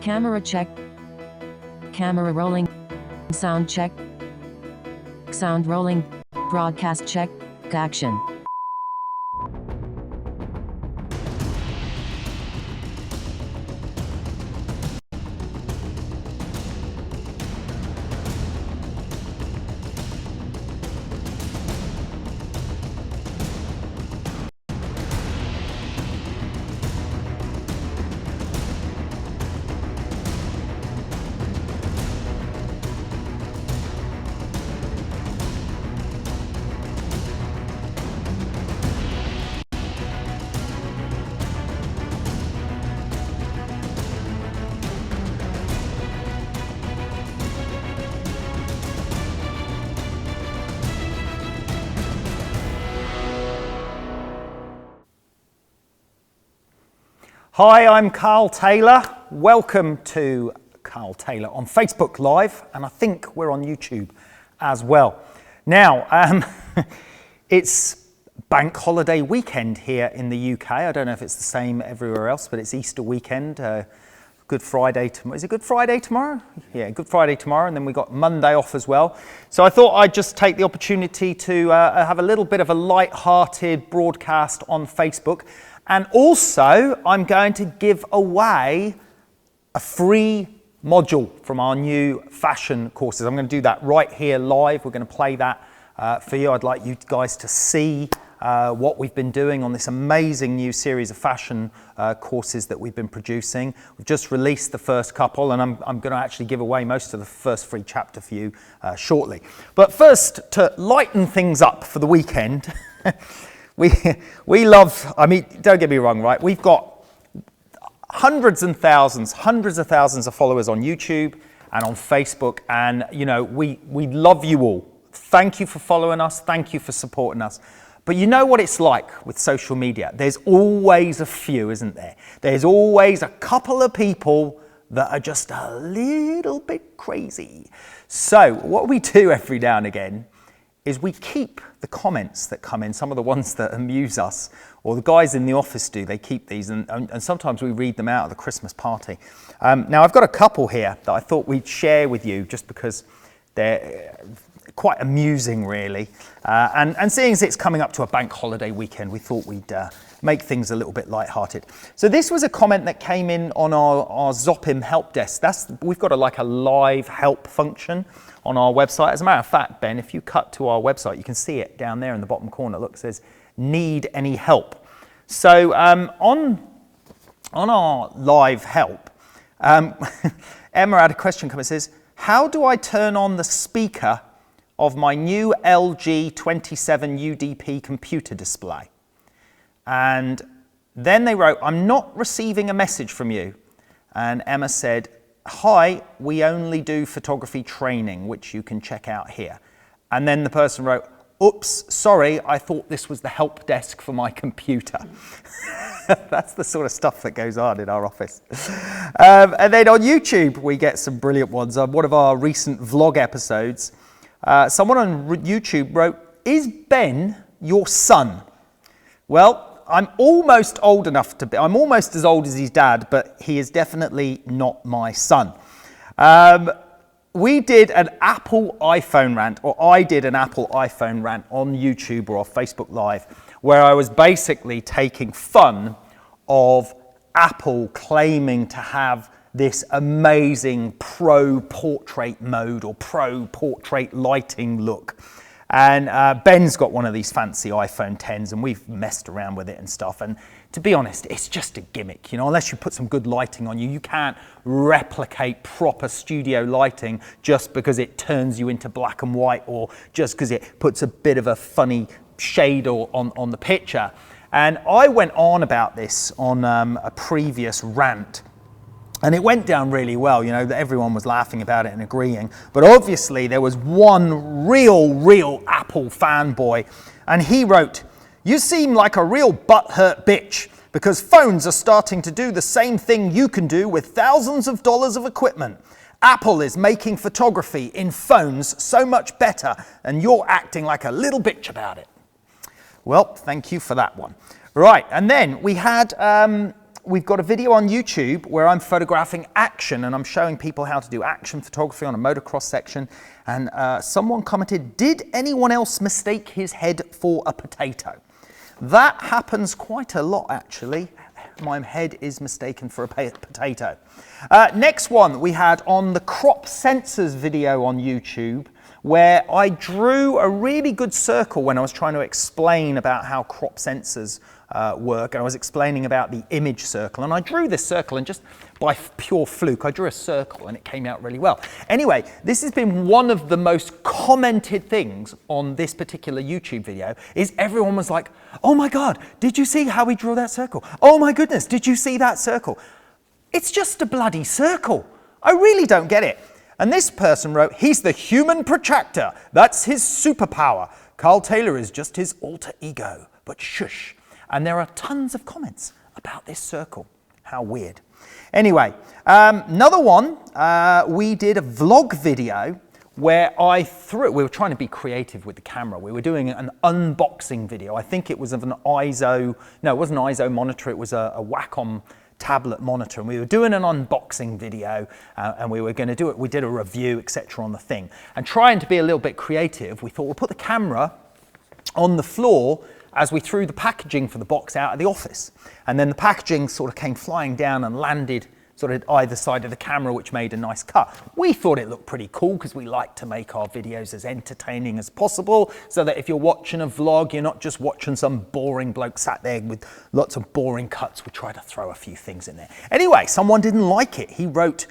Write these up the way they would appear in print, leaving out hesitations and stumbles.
Camera check. Camera rolling. Sound check. Sound rolling. Broadcast check. Action. Hi, I'm Carl Taylor. Welcome to Carl Taylor on Facebook Live, and I think we're on YouTube as well. Now, it's bank holiday weekend here in the UK. I don't know if it's the same everywhere else, but it's Easter weekend. Good Friday tomorrow. Is it Good Friday tomorrow? Yeah, Good Friday tomorrow, and then we got Monday off as well. So I thought I'd just take the opportunity to have a little bit of a light-hearted broadcast on Facebook. And also, I'm going to give away a free module from our new fashion courses. I'm going to do that right here live. We're going to play that for you. I'd like you guys to see what we've been doing on this amazing new series of fashion courses that we've been producing. We've just released the first couple, and I'm going to actually give away most of the first free chapter for you shortly. But first, to lighten things up for the weekend, we love, I mean, don't get me wrong, right? We've got hundreds of thousands of followers on YouTube and on Facebook, and you know, we love you all. Thank you for following us. Thank you for supporting us. But you know what it's like with social media. There's always a few, isn't there? There's always a couple of people that are just a little bit crazy. So what we do every now and again is we keep the comments that come in, some of the ones that amuse us, or the guys in the office do, they keep these, and sometimes we read them out at the Christmas party. Now I've got a couple here that I thought we'd share with you just because they're quite amusing really. And seeing as it's coming up to a bank holiday weekend, we thought we'd make things a little bit lighthearted. So this was a comment that came in on our Zopim help desk. We've got like a live help function on our website. As a matter of fact, Ben, if you cut to our website, you can see it down there in the bottom corner. Look, it says, need any help? So on our live help, Emma had a question come. It says, how do I turn on the speaker of my new LG 27 UDP computer display? And then they wrote, I'm not receiving a message from you. And Emma said, hi, we only do photography training, which you can check out here. And then the person wrote, oops, sorry, I thought this was the help desk for my computer. That's the sort of stuff that goes on in our office. And then on YouTube, we get some brilliant ones. On one of our recent vlog episodes, someone on YouTube wrote, is Ben your son? Well, I'm almost old enough to be, I'm almost as old as his dad, but he is definitely not my son. We did an Apple iPhone rant, or I did an Apple iPhone rant on YouTube or on Facebook Live, where I was basically taking fun of Apple claiming to have this amazing pro portrait mode or pro portrait lighting look. And Ben's got one of these fancy iPhone 10s, and we've messed around with it and stuff. And to be honest, it's just a gimmick, you know, unless you put some good lighting on you. You can't replicate proper studio lighting just because it turns you into black and white, or just because it puts a bit of a funny shade on the picture. And I went on about this on a previous rant. And it went down really well, you know, that everyone was laughing about it and agreeing. But obviously there was one real Apple fanboy, and he wrote, you seem like a real butthurt bitch because phones are starting to do the same thing you can do with thousands of dollars of equipment. Apple is making photography in phones so much better, and you're acting like a little bitch about it. Well, thank you for that one. Right, and then we had we've got a video on YouTube where I'm photographing action and I'm showing people how to do action photography on a motocross section. And someone commented, did anyone else mistake his head for a potato? That happens quite a lot, actually. My head is mistaken for a potato. Next one we had on the crop sensors video on YouTube, where I drew a really good circle when I was trying to explain about how crop sensors work, and I was explaining about the image circle, and I drew this circle, and just by pure fluke I drew a circle and it came out really well. Anyway, this has been one of the most commented things on this particular YouTube video, is everyone was like, oh my god, did you see how we drew that circle? Oh my goodness, did you see that circle? It's just a bloody circle. I really don't get it. And this person wrote, he's the human protractor. That's his superpower. Carl Taylor is just his alter ego. But shush. And there are tons of comments about this circle. How weird. Anyway, another one, we did a vlog video where we were trying to be creative with the camera. We were doing an unboxing video. I think it was of an ISO, no, it wasn't an ISO monitor, it was a Wacom tablet monitor, and we were doing an unboxing video, and we were going to do it. We did a review, etc., on the thing, and trying to be a little bit creative, we thought we'll put the camera on the floor as we threw the packaging for the box out of the office, and then the packaging sort of came flying down and landed sort of either side of the camera, which made a nice cut. We thought it looked pretty cool because we like to make our videos as entertaining as possible, so that if you're watching a vlog, you're not just watching some boring bloke sat there with lots of boring cuts. We try to throw a few things in there. Anyway, someone didn't like it. He wrote,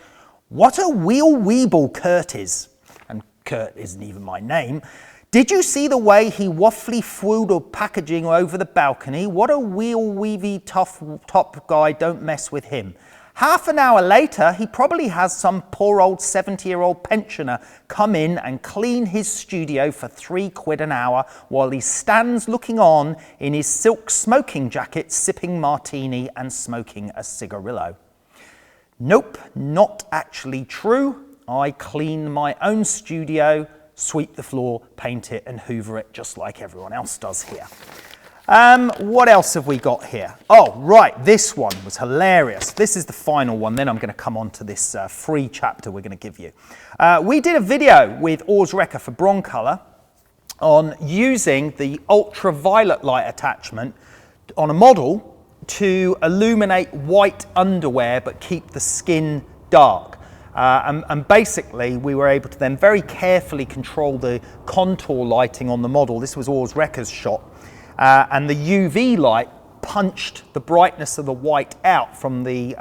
what a wheel weeble Kurt is. And Kurt isn't even my name. Did you see the way he waffly flew the packaging over the balcony? What a wheel weavy tough top guy, don't mess with him. Half an hour later, he probably has some poor old 70-year-old pensioner come in and clean his studio for £3 an hour while he stands looking on in his silk smoking jacket, sipping martini and smoking a cigarillo. Nope, not actually true. I clean my own studio, sweep the floor, paint it and hoover it just like everyone else does here. What else have we got here? Oh, right, this one was hilarious. This is the final one, then I'm going to come on to this free chapter we're going to give you. We did a video with Urs Recker for Broncolor on using the ultraviolet light attachment on a model to illuminate white underwear but keep the skin dark. And basically we were able to then very carefully control the contour lighting on the model. This was Urs Recker's shot. And the UV light punched the brightness of the white out from the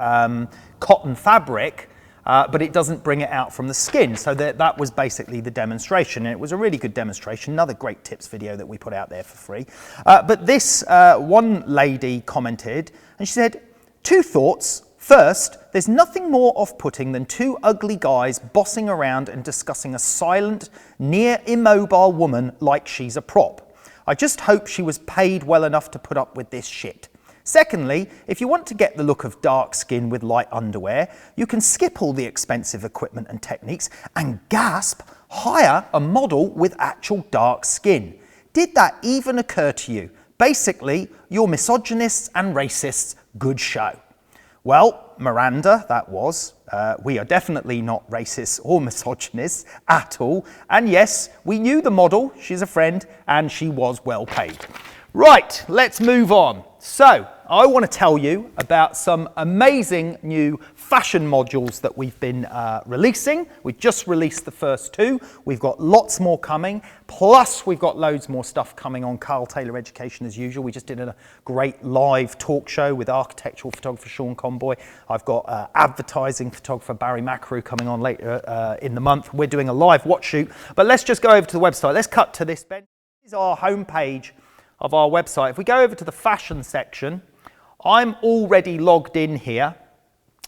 cotton fabric, but it doesn't bring it out from the skin. So that was basically the demonstration, and it was a really good demonstration. Another great tips video that we put out there for free. But this one lady commented, and she said, 2 thoughts. First, there's nothing more off-putting than 2 ugly guys bossing around and discussing a silent, near immobile woman like she's a prop. I just hope she was paid well enough to put up with this shit. Secondly, if you want to get the look of dark skin with light underwear, you can skip all the expensive equipment and techniques and gasp, hire a model with actual dark skin. Did that even occur to you? Basically, you're misogynists and racists. Good show. Well, Miranda, that was. We are definitely not racist or misogynists at all. And yes, we knew the model, she's a friend, and she was well paid. Right, let's move on. So, I want to tell you about some amazing new fashion modules that we've been releasing. We've just released the first 2. We've got lots more coming. Plus, we've got loads more stuff coming on Carl Taylor Education as usual. We just did a great live talk show with architectural photographer Sean Conboy. I've got advertising photographer Barry Macru coming on later in the month. We're doing a live watch shoot. But let's just go over to the website. Let's cut to this. This is our homepage of our website. If we go over to the fashion section, I'm already logged in here.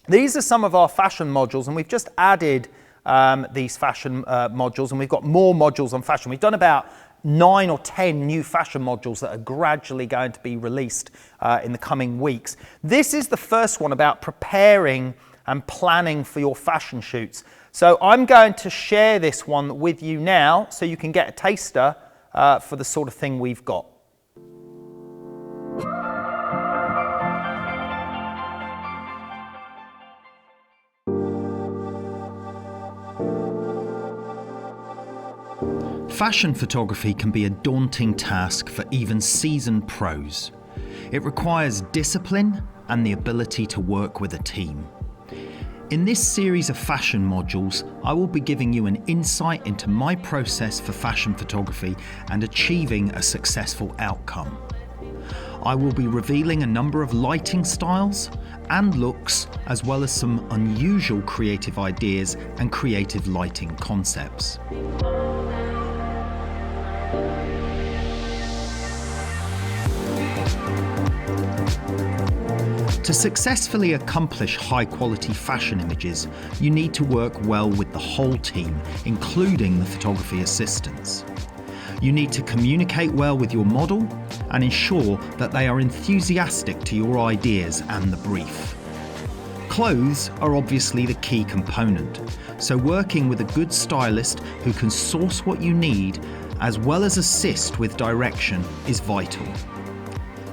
These are some of our fashion modules, and we've just added these fashion modules, and we've got more modules on fashion. We've done about 9 or 10 new fashion modules that are gradually going to be released in the coming weeks. This is the first one about preparing and planning for your fashion shoots. So I'm going to share this one with you now so you can get a taster for the sort of thing we've got. Fashion photography can be a daunting task for even seasoned pros. It requires discipline and the ability to work with a team. In this series of fashion modules, I will be giving you an insight into my process for fashion photography and achieving a successful outcome. I will be revealing a number of lighting styles and looks, as well as some unusual creative ideas and creative lighting concepts. To successfully accomplish high-quality fashion images, you need to work well with the whole team, including the photography assistants. You need to communicate well with your model and ensure that they are enthusiastic to your ideas and the brief. Clothes are obviously the key component, so working with a good stylist who can source what you need as well as assist with direction is vital.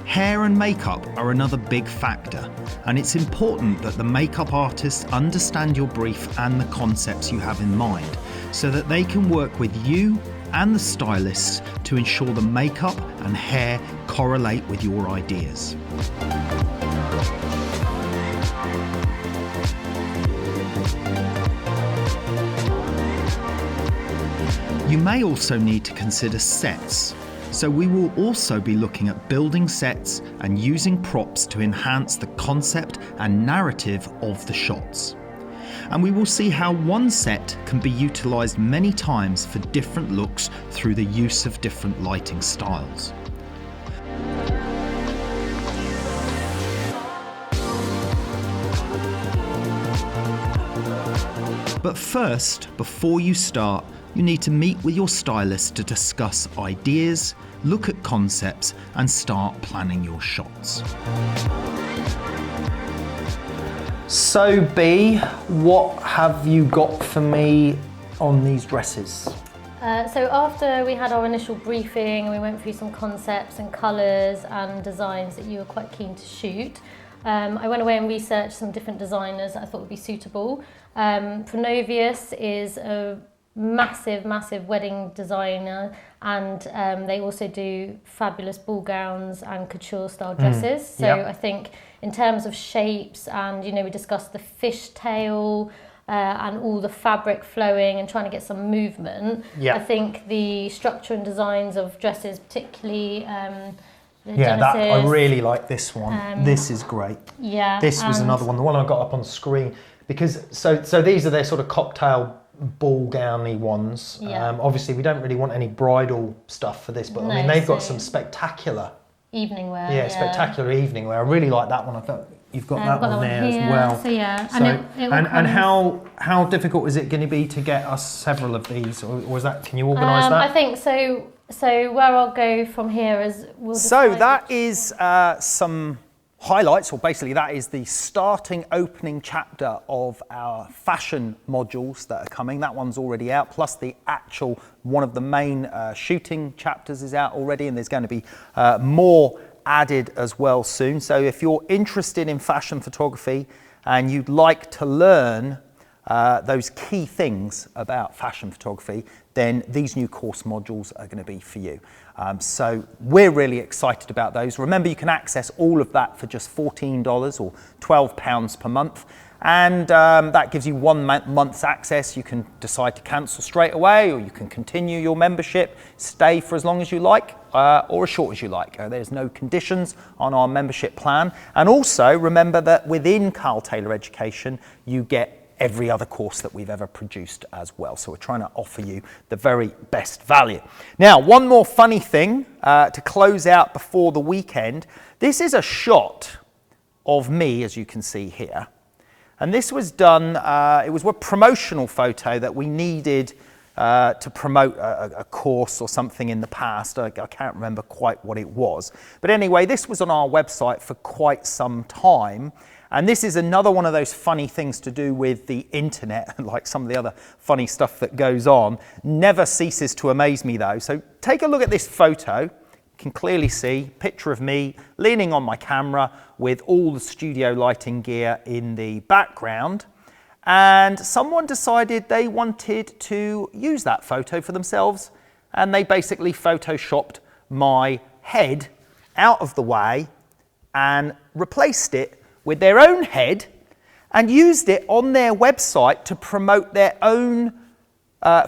Hair and makeup are another big factor, and it's important that the makeup artists understand your brief and the concepts you have in mind, so that they can work with you and the stylists to ensure the makeup and hair correlate with your ideas. You may also need to consider sets. So we will also be looking at building sets and using props to enhance the concept and narrative of the shots. And we will see how one set can be utilised many times for different looks through the use of different lighting styles. But first, before you start, you need to meet with your stylist to discuss ideas, look at concepts, and start planning your shots. So B, what have you got for me on these dresses? So after we had our initial briefing and we went through some concepts and colours and designs that you were quite keen to shoot, I went away and researched some different designers that I thought would be suitable. Pronovius is a massive wedding designer, and they also do fabulous ball gowns and couture style dresses. So yep. I think in terms of shapes, and we discussed the fishtail and all the fabric flowing and trying to get some movement. Yep. I think the structure and designs of dresses, particularly the That I Genesis, really like this one. This is great. Yeah. This was another one, the one I got up on screen, because so these are their sort of cocktail ball gowny ones. Yeah. Obviously we don't really want any bridal stuff for this, but I mean they've got some spectacular evening wear. spectacular evening wear. I really like that one. I thought you've got that one there here, as well. So yeah, So, and how difficult is it going to be to get us several of these, or is that, can you organise that? I think so. So where I'll go from here is So that is some highlights, or basically that is the starting opening chapter of our fashion modules that are coming. That one's already out, plus the actual one of the main shooting chapters is out already, and there's going to be more added as well soon. So if you're interested in fashion photography and you'd like to learn those key things about fashion photography, then these new course modules are going to be for you. So we're really excited about those. Remember, you can access all of that for just $14 or £12 per month. And that gives you 1 month's access. You can decide to cancel straight away, or you can continue your membership, stay for as long as you like, or as short as you like. There's no conditions on our membership plan. And also remember that within Carl Taylor Education, you get every other course that we've ever produced as well. So we're trying to offer you the very best value. Now, one more funny thing to close out before the weekend. This is a shot of me, as you can see here. And this was done, it was a promotional photo that we needed to promote a course or something in the past. I can't remember quite what it was. But anyway, this was on our website for quite some time. And this is another one of those funny things to do with the internet, like some of the other funny stuff that goes on. Never ceases to amaze me though. So take a look at this photo. You can clearly see a picture of me leaning on my camera with all the studio lighting gear in the background. And someone decided they wanted to use that photo for themselves and they basically photoshopped my head out of the way and replaced it with their own head and used it on their website to promote their own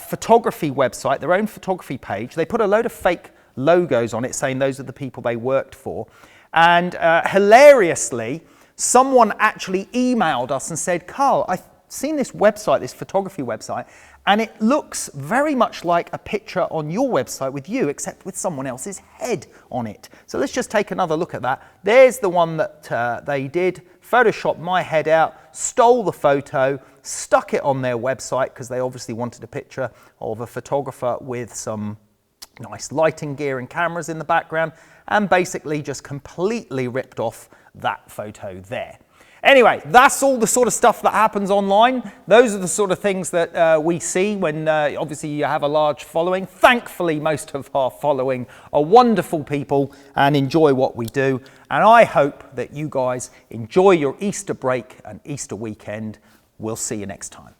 photography website, their own photography page. They put a load of fake logos on it saying those are the people they worked for. And hilariously, someone actually emailed us and said, Carl, I've seen this website, this photography website, and it looks very much like a picture on your website with you, except with someone else's head on it. So let's just take another look at that. There's the one that they did, photoshopped my head out, stole the photo, stuck it on their website because they obviously wanted a picture of a photographer with some nice lighting gear and cameras in the background, and basically just completely ripped off that photo there. Anyway, that's all the sort of stuff that happens online. Those are the sort of things that we see when obviously you have a large following. Thankfully, most of our following are wonderful people and enjoy what we do. And I hope that you guys enjoy your Easter break and Easter weekend. We'll see you next time.